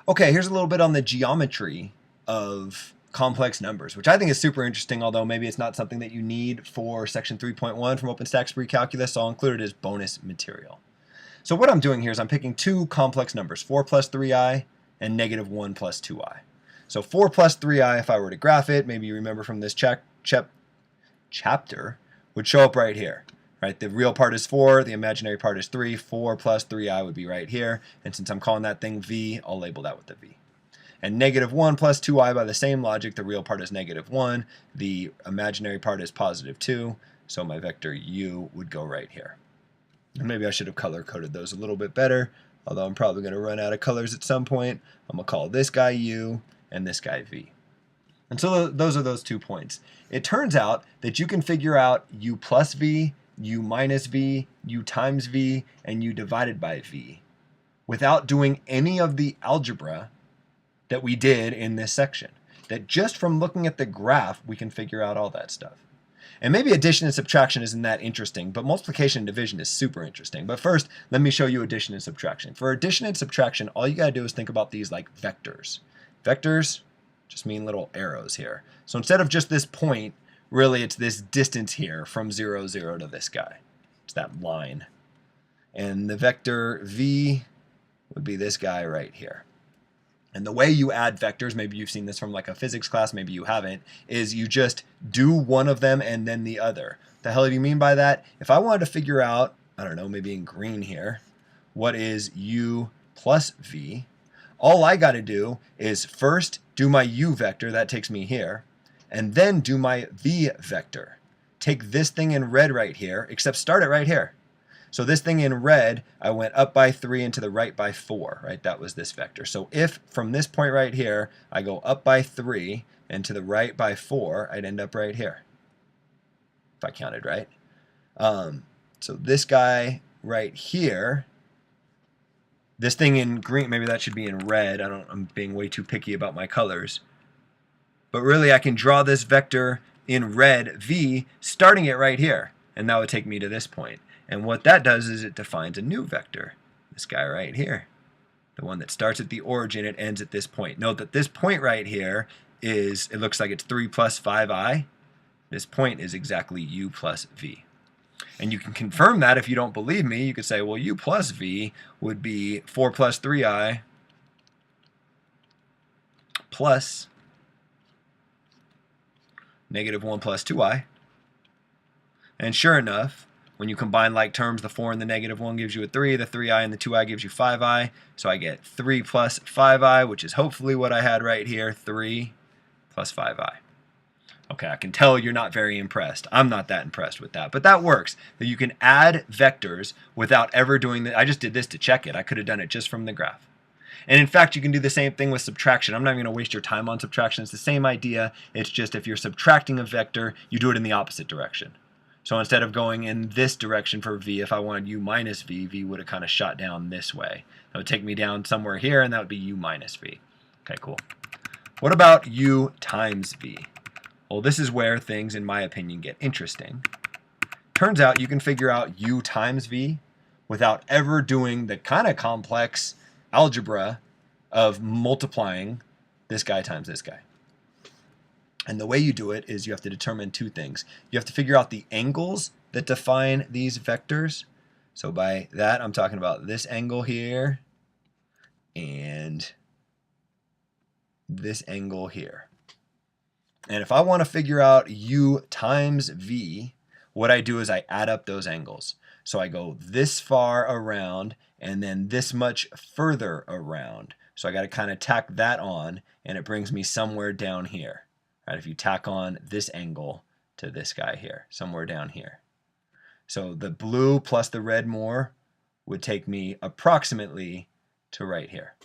Okay, here's a little bit on the geometry of complex numbers, which I think is super interesting, although maybe it's not something that you need for section 3.1 from OpenStax PreCalculus, so I'll include it as bonus material. So what I'm doing here is I'm picking two complex numbers, 4 plus 3i and negative 1 plus 2i. So 4 plus 3i, if I were to graph it, maybe you remember from this chapter, would show up right here. Right, the real part is 4, the imaginary part is 3. 4 plus 3i would be right here, and since I'm calling that thing v, I'll label that with the v. And negative 1 plus 2i, by the same logic, the real part is negative 1, the imaginary part is positive 2, so my vector u would go right here. And maybe I should have color-coded those a little bit better, although I'm probably going to run out of colors at some point. I'm going to call this guy u and this guy v. And so those are those 2 points. It turns out that you can figure out u plus v, u minus v, u times v, and u divided by v without doing any of the algebra that we did in this section. That just from looking at the graph, we can figure out all that stuff. And maybe addition and subtraction isn't that interesting, but multiplication and division is super interesting. But first, let me show you addition and subtraction. For addition and subtraction, all you gotta do is think about these like vectors. Vectors just mean little arrows here. So instead of just this point, really it's this distance here from 0, 0 to this guy. It's that line. And the vector v would be this guy right here. And the way you add vectors, maybe you've seen this from like a physics class, maybe you haven't, is you just do one of them and then the other. The hell do you mean by that? If I wanted to figure out, I don't know, maybe in green here, what is u plus v, all I got to do is first do my u vector, that takes me here, and then do my v vector. Take this thing in red right here, except start it right here. So this thing in red, I went up by 3 and to the right by 4, right? That was this vector. So if from this point right here, I go up by 3 and to the right by 4, I'd end up right here, if I counted right. So this guy right here, this thing in green, maybe that should be in red. I'm being way too picky about my colors. But really I can draw this vector in red, v, starting it right here. And that would take me to this point. And what that does is it defines a new vector. This guy right here. The one that starts at the origin, it ends at this point. Note that this point right here is, it looks like it's 3 plus 5i. This point is exactly u plus v. And you can confirm that if you don't believe me. You could say, well, u plus v would be 4 plus 3i plus negative 1 plus 2i. And sure enough, when you combine like terms, the 4 and the negative 1 gives you a 3, the 3i and the 2i gives you 5i. So I get 3 plus 5i, which is hopefully what I had right here, 3 plus 5i. Okay, I can tell you're not very impressed. I'm not that impressed with that, but that works. That you can add vectors without ever doing that. I just did this to check it. I could have done it just from the graph. And in fact, you can do the same thing with subtraction. I'm not going to waste your time on subtraction. It's the same idea. It's just if you're subtracting a vector, you do it in the opposite direction. So instead of going in this direction for v, if I wanted u minus v, v would have kind of shot down this way. That would take me down somewhere here, and that would be u minus v. Okay, cool. What about u times v? Well, this is where things, in my opinion, get interesting. Turns out you can figure out u times v without ever doing the kind of complex algebra of multiplying this guy times this guy. And the way you do it is you have to determine 2 things. You have to figure out the angles that define these vectors. So by that, I'm talking about this angle here and this angle here. And if I want to figure out u times v, what I do is I add up those angles. So I go this far around and then this much further around. So I got to kind of tack that on, and it brings me somewhere down here. Right, if you tack on this angle to this guy here, somewhere down here. So the blue plus the red more would take me approximately to right here.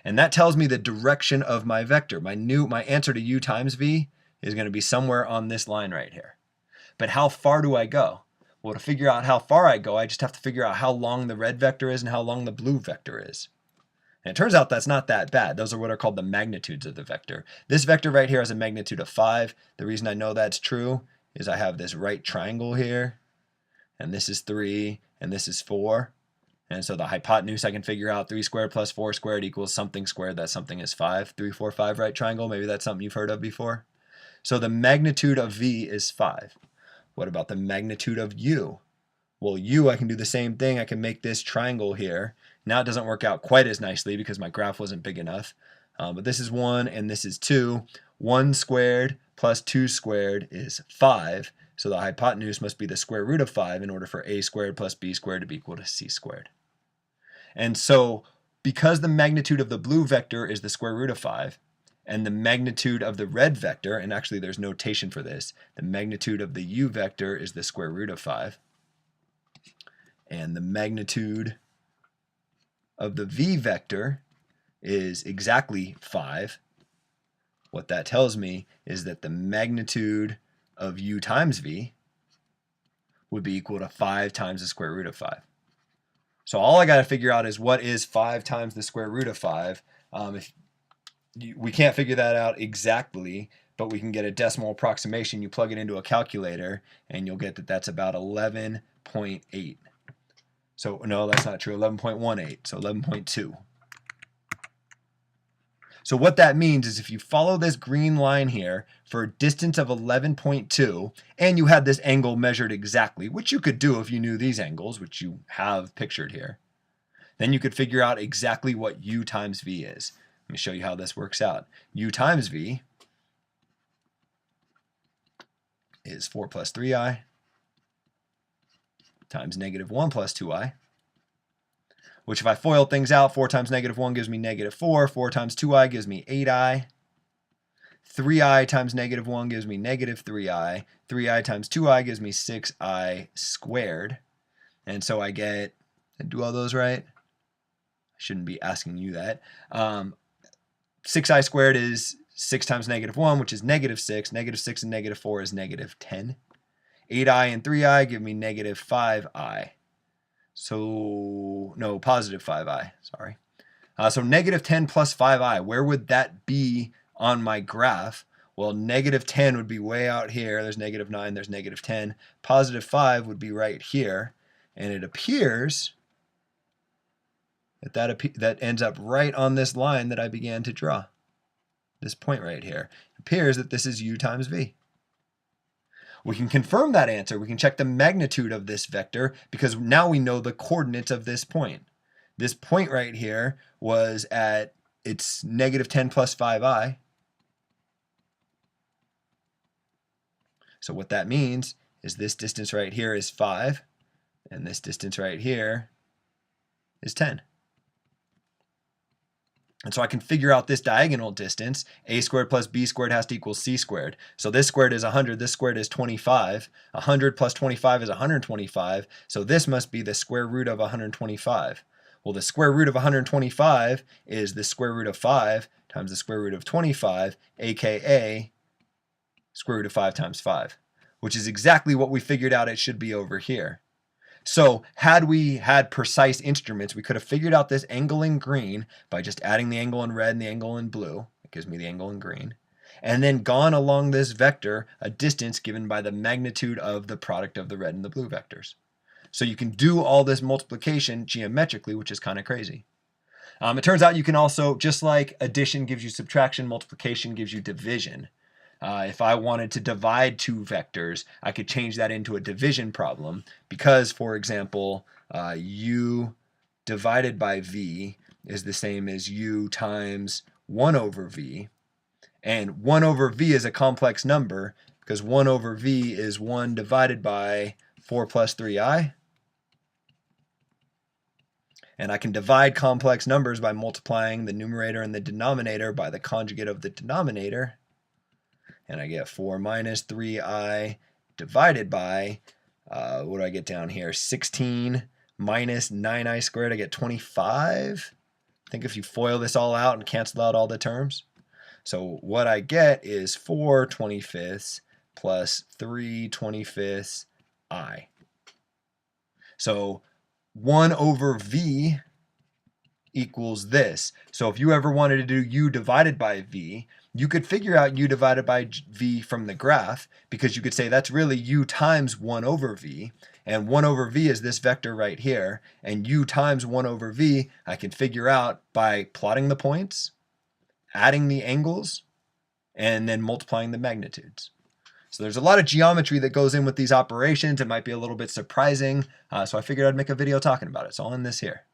And that tells me the direction of my vector. My answer to u times v is going to be somewhere on this line right here. But how far do I go? Well, to figure out how far I go, I just have to figure out how long the red vector is and how long the blue vector is. And it turns out that's not that bad. Those are what are called the magnitudes of the vector. This vector right here has a magnitude of 5. The reason I know that's true is I have this right triangle here, and this is 3, and this is 4. And so the hypotenuse I can figure out, 3 squared plus 4 squared equals something squared. That something is 5. 3, 4, 5 right triangle. Maybe that's something you've heard of before. So the magnitude of v is 5. What about the magnitude of u? Well, u, I can do the same thing. I can make this triangle here. Now it doesn't work out quite as nicely because my graph wasn't big enough. But this is 1 and this is 2. 1 squared plus 2 squared is 5. So the hypotenuse must be the square root of 5 in order for a squared plus b squared to be equal to c squared. And so because the magnitude of the blue vector is the square root of 5, and the magnitude of the red vector, and actually there's notation for this, the magnitude of the u vector is the square root of 5, and the magnitude of the v vector is exactly 5. What that tells me is that the magnitude of u times v would be equal to 5 times the square root of 5. So all I got to figure out is what is 5 times the square root of 5. We can't figure that out exactly, but we can get a decimal approximation. You plug it into a calculator, and you'll get that that's about 11.8. So no, that's not true, 11.18, so 11.2. So what that means is if you follow this green line here for a distance of 11.2, and you had this angle measured exactly, which you could do if you knew these angles, which you have pictured here, then you could figure out exactly what u times v is. Let me show you how this works out. U times v is 4 plus 3i times negative 1 plus 2i, which if I FOIL things out, 4 times negative 1 gives me negative 4, 4 times 2i gives me 8i, 3i times negative 1 gives me negative 3i, 3i times 2i gives me 6i squared, and so I get, did I do all those right? I shouldn't be asking you that. 6i squared is 6 times negative 1, which is negative 6. Negative 6 and negative 4 is negative 10. 8i and 3i give me negative 5i. So, no, positive 5i, sorry. So negative 10 plus 5i, where would that be on my graph? Well, negative 10 would be way out here. There's negative 9, there's negative 10. Positive 5 would be right here. And it appears that ends up right on this line that I began to draw. This point right here. It appears that this is u times v. We can confirm that answer. We can check the magnitude of this vector because now we know the coordinates of this point. This point right here was at its negative 10 plus 5i. So what that means is this distance right here is 5, and this distance right here is 10. And so I can figure out this diagonal distance. A squared plus b squared has to equal c squared. So this squared is 100, this squared is 25. 100 plus 25 is 125. So this must be the square root of 125. Well, the square root of 125 is the square root of 5 times the square root of 25, aka square root of 5 times 5, which is exactly what we figured out it should be over here. So had we had precise instruments, we could have figured out this angle in green by just adding the angle in red and the angle in blue. It gives me the angle in green. And then gone along this vector a distance given by the magnitude of the product of the red and the blue vectors. So you can do all this multiplication geometrically, which is kind of crazy. It turns out you can also, just like addition gives you subtraction, multiplication gives you division. If I wanted to divide two vectors, I could change that into a division problem because, for example, u divided by v is the same as u times 1 over v. And 1 over v is a complex number because 1 over v is 1 divided by 4 plus 3i. And I can divide complex numbers by multiplying the numerator and the denominator by the conjugate of the denominator. And I get 4 minus 3i divided by, what do I get down here? 16 minus 9i squared, I get 25. I think if you FOIL this all out and cancel out all the terms. So what I get is 4 25ths plus 3 25ths I. So 1 over v equals this. So if you ever wanted to do u divided by v, you could figure out u divided by v from the graph because you could say that's really u times 1 over v. and 1 over v is this vector right here, and u times 1 over v I can figure out by plotting the points, adding the angles, and then multiplying the magnitudes. So there's a lot of geometry that goes in with these operations. It might be a little bit surprising, so I figured I'd make a video talking about it. So I'll end this here.